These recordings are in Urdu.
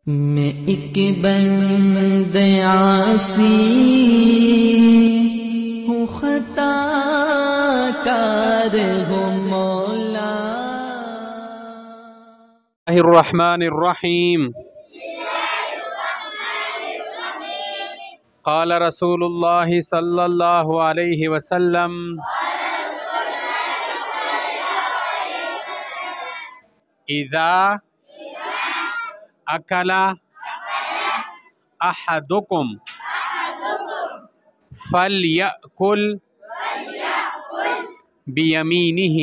میں ایک بند عاصی ہوں، خطا کار ہوں مولا۔ الرحمن الرحیم۔ قال رسول اللہ صلی اللہ علیہ وسلم: اذا اکل احدکم فلیأکل بیمینہ۔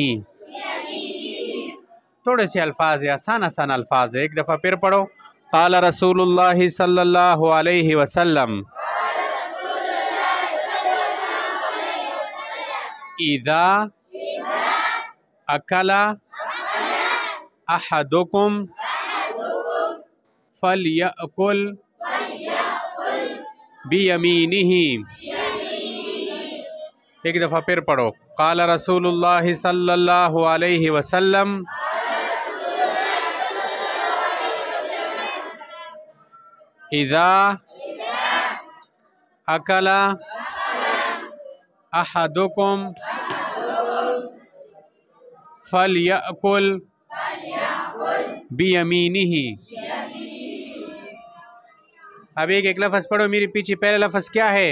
تھوڑے سے الفاظ ہے، آسان الفاظ ہے، ایک دفعہ پھر پڑھو۔ قال رسول اللہ صلی اللہ علیہ وسلم: اذا اکل احدکم فلیأکل بیمینہ۔ ایک دفعہ پھر پڑھو۔ قال رسول اللہ صلی اللہ علیہ وسلم: اذا اکل احدکم فلیأکل بیمینہ۔ اب ایک لفظ پڑھو میرے پیچھے۔ پہلا لفظ کیا ہے؟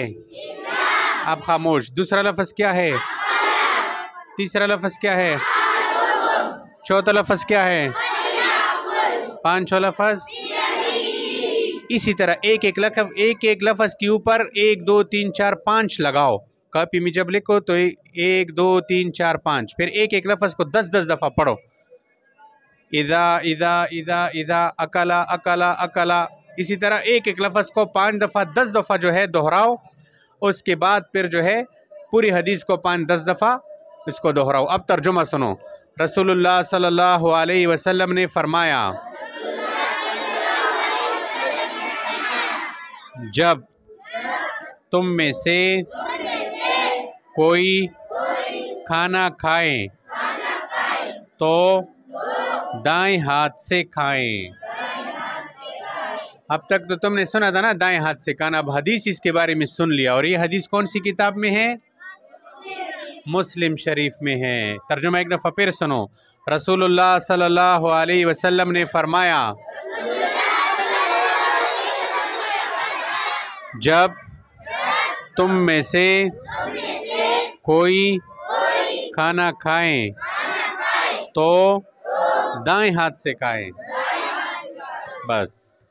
آپ خاموش۔ دوسرا لفظ کیا ہے؟ تیسرا لفظ کیا ہے؟ چوتھا لفظ کیا ہے؟ پانچواں لفظ؟ اسی طرح ایک ایک لفظ کے اوپر 1 2 3 4 5 لگاؤ۔ کاپی میں جب لکھو تو 1 2 3 4 5، پھر ایک لفظ کو 10 دفعہ پڑھو۔ اذا اذا اذا اذا اکلا اکلا اکلا، اسی طرح ایک لفظ کو 5 دفعہ 10 دفعہ جو ہے دہراؤ۔ اس کے بعد پھر جو ہے پوری حدیث کو 5-10 دفعہ اس کو دہراؤ۔ اب ترجمہ سنو۔ رسول اللہ صلی اللہ علیہ وسلم نے فرمایا: جب تم میں سے کوئی کھانا کھائے تو دائیں ہاتھ سے کھائیں۔ اب تک تو تم نے سنا تھا نا دائیں ہاتھ سے کھانا، اب حدیث اس کے بارے میں سن لیا۔ اور یہ حدیث کون سی کتاب میں ہے؟ مسلم شریف میں ہے۔ ترجمہ ایک دفعہ پھر سنو۔ رسول اللہ صلی اللہ علیہ وسلم نے فرمایا: جب تم میں سے کوئی کھانا کھائیں تو دائیں ہاتھ سے کھائیں۔ بس۔